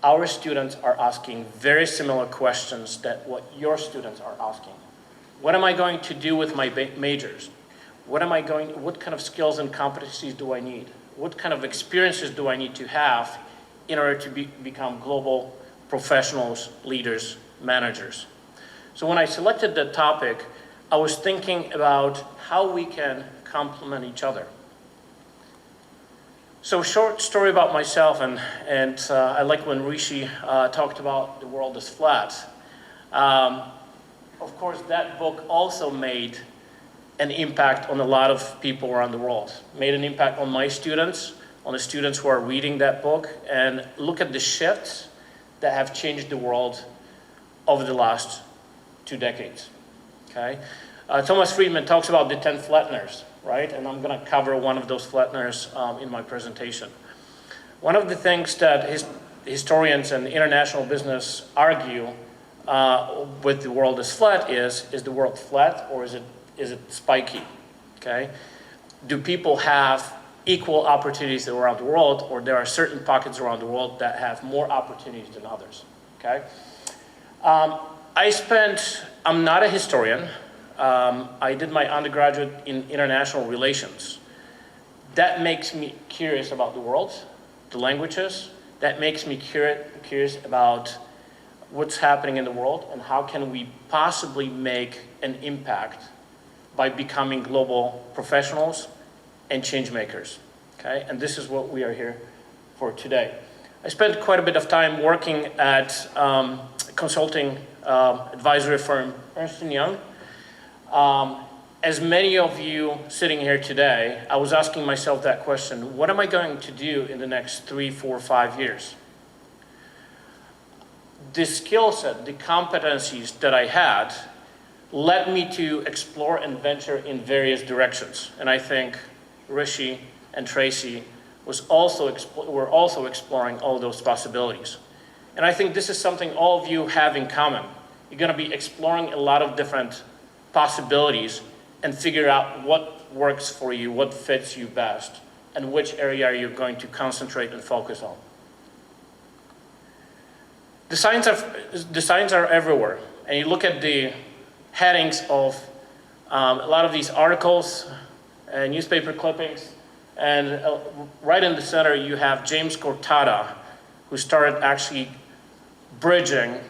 Our students are asking very similar questions that what your students are asking. What am I going to do with my majors? What kind of skills and competencies do I need? What kind of experiences do I need to have in order to become global professionals, leaders, managers? So when I selected that topic, I was thinking about how we can complement each other. So short story about myself, and I like when Rishi talked about the world is flat. Of course, that book also made an impact on a lot of people around the world. Made an impact on my students, on the students who are reading that book, and look at the shifts that have changed the world over the last 2 decades. Okay, Thomas Friedman talks about the 10 flatteners, right? And I'm going to cover one of those flatteners in my presentation. One of the things that historians and international business argue with the world is flat is the world flat or is it spiky? Okay, do people have equal opportunities around the world, or there are certain pockets around the world that have more opportunities than others? Okay. I'm not a historian. I did my undergraduate in international relations. That makes me curious about the world, the languages. That makes me curious about what's happening in the world and how can we possibly make an impact by becoming global professionals and change makers. Okay, and this is what we are here for today. I spent quite a bit of time working at consulting advisory firm Ernst & Young. As many of you sitting here today, I was asking myself that question: what am I going to do in the next 3, 4, 5 years? The skill set, the competencies that I had led me to explore and venture in various directions. And I think Rishi and Tracey were also exploring all those possibilities. And I think this is something all of you have in common. You're going to be exploring a lot of different possibilities and figure out what works for you, what fits you best, and which area you're going to concentrate and focus on. The signs are everywhere. And you look at the headings of a lot of these articles and newspaper clippings, and right in the center you have James Cortada, who started actually bridging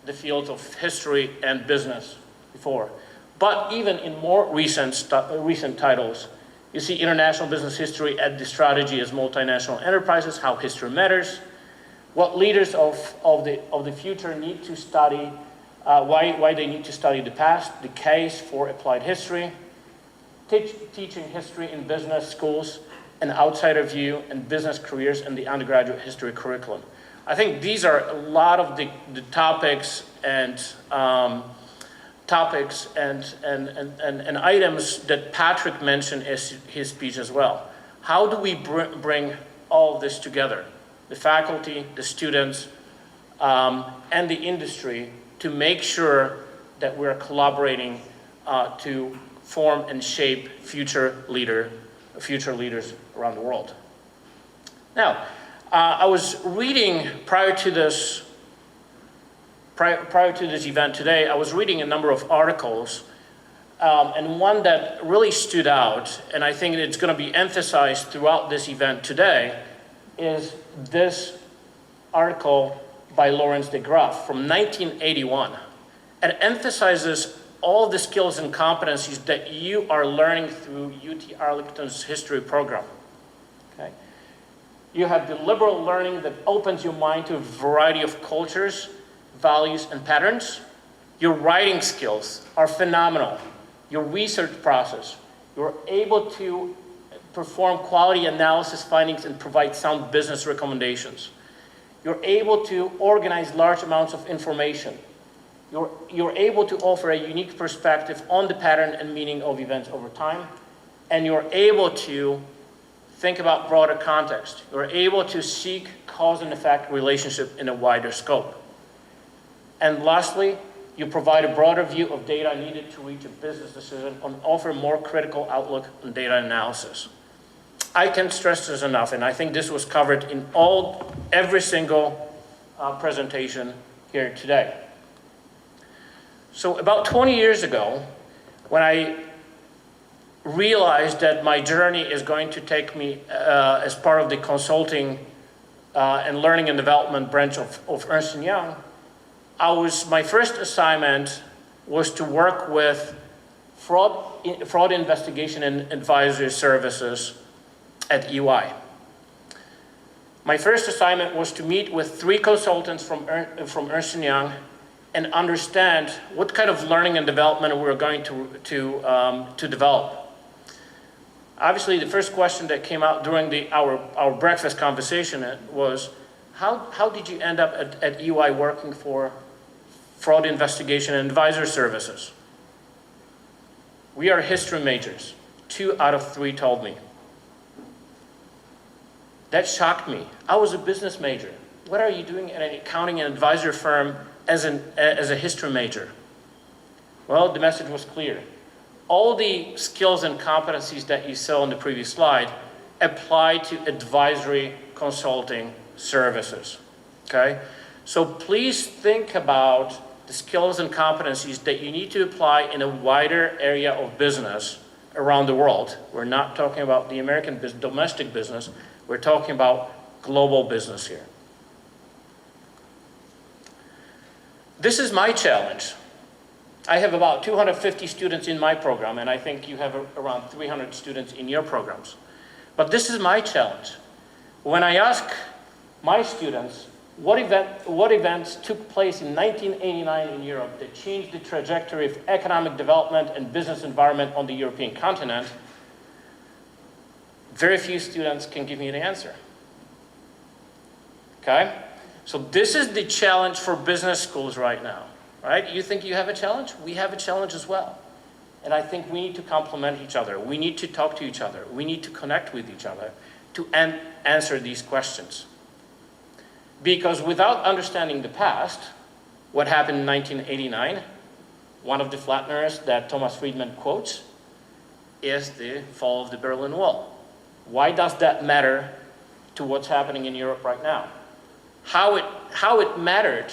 the fields of history and business before. But even in more recent titles, you see international business history at the strategy as multinational enterprises, how history matters, what leaders of the future need to study, why they need to study the past, the case for applied history, teaching history in business schools, an outsider view, and business careers in the undergraduate history curriculum. I think these are a lot of the topics and items that Patrick mentioned in his speech as well. How do we bring all of this together? The faculty, the students, and the industry to make sure that we're collaborating to form and shape future leaders around the world. Now, I was reading prior to this event today, I was reading a number of articles, and one that really stood out, and I think it's going to be emphasized throughout this event today, is this article by Lawrence de Graaf from 1981. It emphasizes all the skills and competencies that you are learning through UT Arlington's history program. Okay? You have the liberal learning that opens your mind to a variety of cultures, values, and patterns. Your writing skills are phenomenal. Your research process, you're able to perform quality analysis findings and provide sound business recommendations. You're able to organize large amounts of information. You're able to offer a unique perspective on the pattern and meaning of events over time. And you're able to think about broader context. You're able to seek cause and effect relationship in a wider scope. And lastly, you provide a broader view of data needed to reach a business decision and offer a more critical outlook on data analysis. I can't stress this enough, and I think this was covered in every single presentation here today. So about 20 years ago, when I realized that my journey is going to take me as part of the consulting and learning and development branch of Ernst & Young, my first assignment was to work with fraud investigation and advisory services at EY. My first assignment was to meet with 3 consultants from Ernst & Young and understand what kind of learning and development we were going to develop. Obviously, the first question that came out during our breakfast conversation was, how did you end up at EY working for fraud investigation and advisory services? We are history majors. 2 out of 3 told me. That shocked me. I was a business major. What are you doing at an accounting and advisory firm as a history major? Well, the message was clear. All the skills and competencies that you saw on the previous slide apply to advisory consulting services, okay? So please think about the skills and competencies that you need to apply in a wider area of business around the world. We're not talking about the American domestic business, we're talking about global business here. This is my challenge. I have about 250 students in my program, and I think you have around 300 students in your programs. But this is my challenge. When I ask my students what events took place in 1989 in Europe that changed the trajectory of economic development and business environment on the European continent, very few students can give me an answer. Okay? So this is the challenge for business schools right now, right? You think you have a challenge? We have a challenge as well. And I think we need to complement each other. We need to talk to each other. We need to connect with each other to answer these questions. Because without understanding the past, what happened in 1989, one of the flatteners that Thomas Friedman quotes is the fall of the Berlin Wall. Why does that matter to what's happening in Europe right now? How it mattered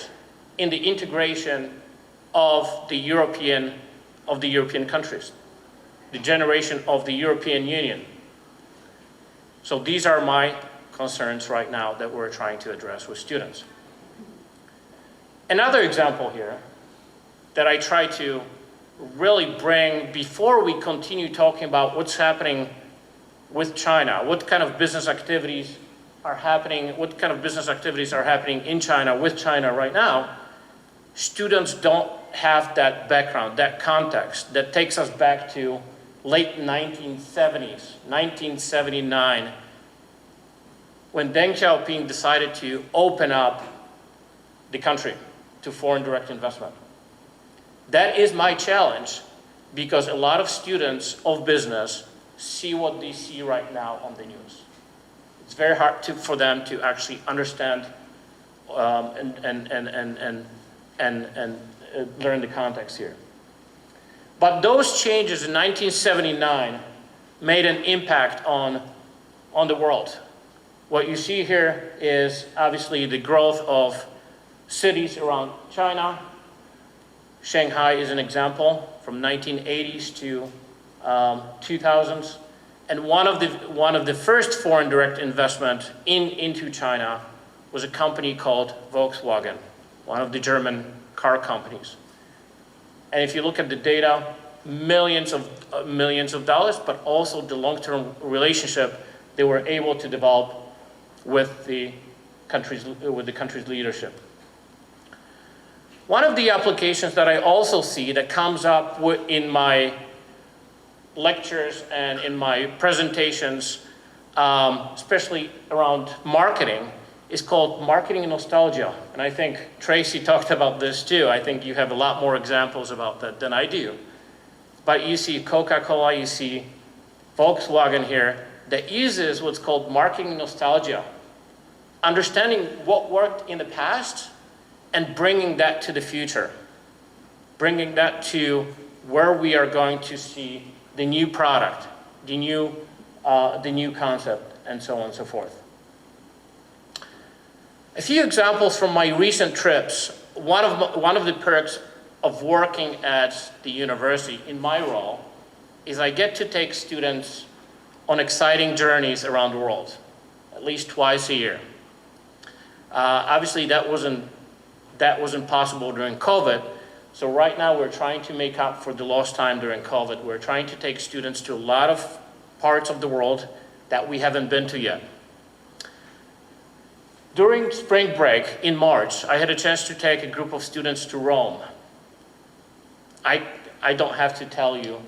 in the integration of the European countries, the generation of the European Union. So these are my concerns right now that we're trying to address with students. Another example here that I try to really bring before we continue talking about what's happening with China, what kind of business activities are happening in China with China right now. Students don't have that background, that context that takes us back to late 1970s, 1979, when Deng Xiaoping decided to open up the country to foreign direct investment. That is my challenge, because a lot of students of business see what they see right now on the news. It's very hard for them to actually understand and learn the context here. But those changes in 1979 made an impact on the world. What you see here is obviously the growth of cities around China. Shanghai is an example from 1980s to 2000s. And one of the first foreign direct investment into China was a company called Volkswagen, one of the German car companies. And if you look at the data, millions of dollars, but also the long-term relationship they were able to develop with the country's leadership. One of the applications that I also see that comes up in my lectures and in my presentations, especially around marketing, is called marketing nostalgia. And I think Tracey talked about this too. I think you have a lot more examples about that than I do. But you see Coca-Cola, you see Volkswagen here, that uses what's called marketing nostalgia. Understanding what worked in the past and bringing that to the future. Bringing that to where we are going to see the new product, the new concept, and so on and so forth. A few examples from my recent trips. One of the perks of working at the university in my role is I get to take students on exciting journeys around the world, at least twice a year. Obviously, that wasn't possible during COVID. So right now, we're trying to make up for the lost time during COVID. We're trying to take students to a lot of parts of the world that we haven't been to yet. During spring break in March, I had a chance to take a group of students to Rome. I don't have to tell you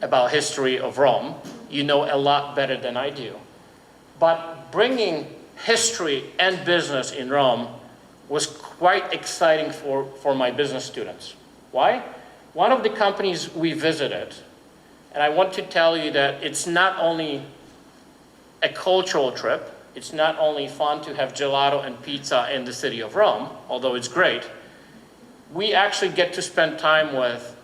about history of Rome. You know a lot better than I do. But bringing history and business in Rome was quite exciting for my business students. Why? One of the companies we visited, and I want to tell you that it's not only a cultural trip, it's not only fun to have gelato and pizza in the city of Rome, although it's great, we actually get to spend time with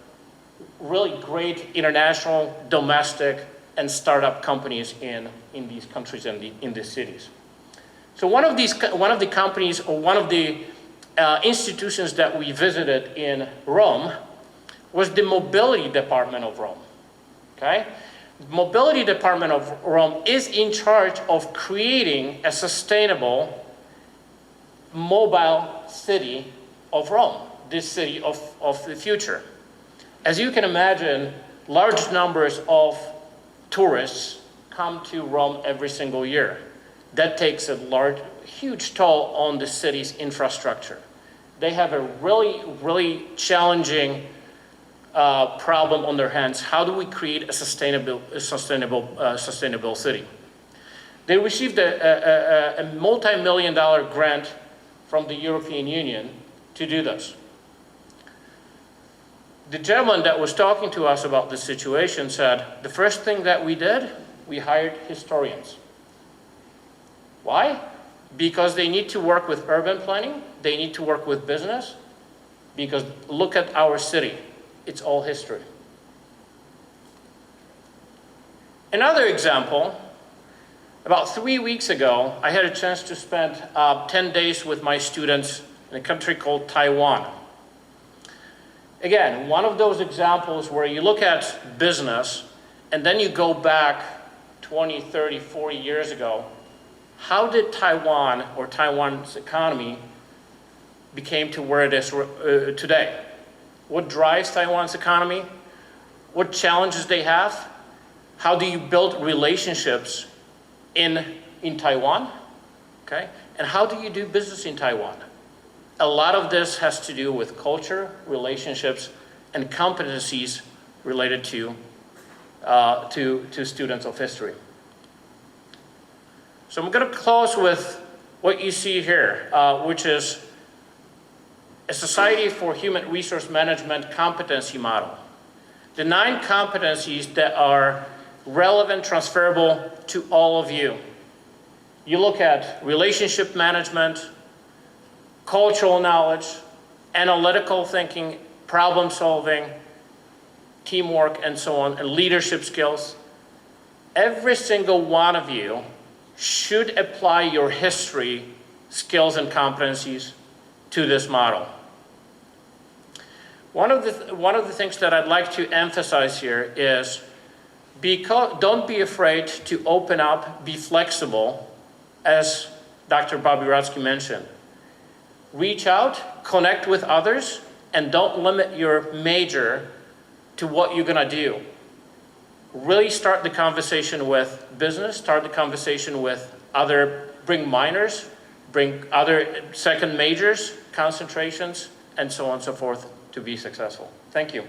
really great international, domestic, and startup companies in these countries and in these cities. So one of the companies, or one of the institutions that we visited in Rome was the mobility department of Rome. Okay? The mobility department of Rome is in charge of creating a sustainable mobile city of Rome, this city of the future. As you can imagine, large numbers of tourists come to Rome every single year. That takes a huge toll on the city's infrastructure. They have a really challenging problem on their hands. How do we create a sustainable city? They received a multi-million-dollar grant from the European Union to do this. The gentleman that was talking to us about this situation said, the first thing that we did, we hired historians. Why? Because they need to work with urban planning, they need to work with business, because look at our city, it's all history. Another example, about 3 weeks ago, I had a chance to spend 10 days with my students in a country called Taiwan. Again, one of those examples where you look at business and then you go back 20, 30, 40 years ago. How did Taiwan or Taiwan's economy became to where it is today? What drives Taiwan's economy? What challenges they have? How do you build relationships in Taiwan? Okay? And how do you do business in Taiwan? A lot of this has to do with culture, relationships, and competencies related to to students of history. So I'm going to close with what you see here, which is a Society for Human Resource Management competency model. The 9 competencies that are relevant, transferable to all of you. You look at relationship management, cultural knowledge, analytical thinking, problem solving, teamwork, and so on, and leadership skills. Every single one of you should apply your history, skills, and competencies to this model. One of the things that I'd like to emphasize here is don't be afraid to open up, be flexible, as Dr. Bobby Ratsky mentioned. Reach out, connect with others, and don't limit your major to what you're gonna do. Really start the conversation with business, start the conversation with bring minors, bring other second majors, concentrations, and so on and so forth to be successful. Thank you.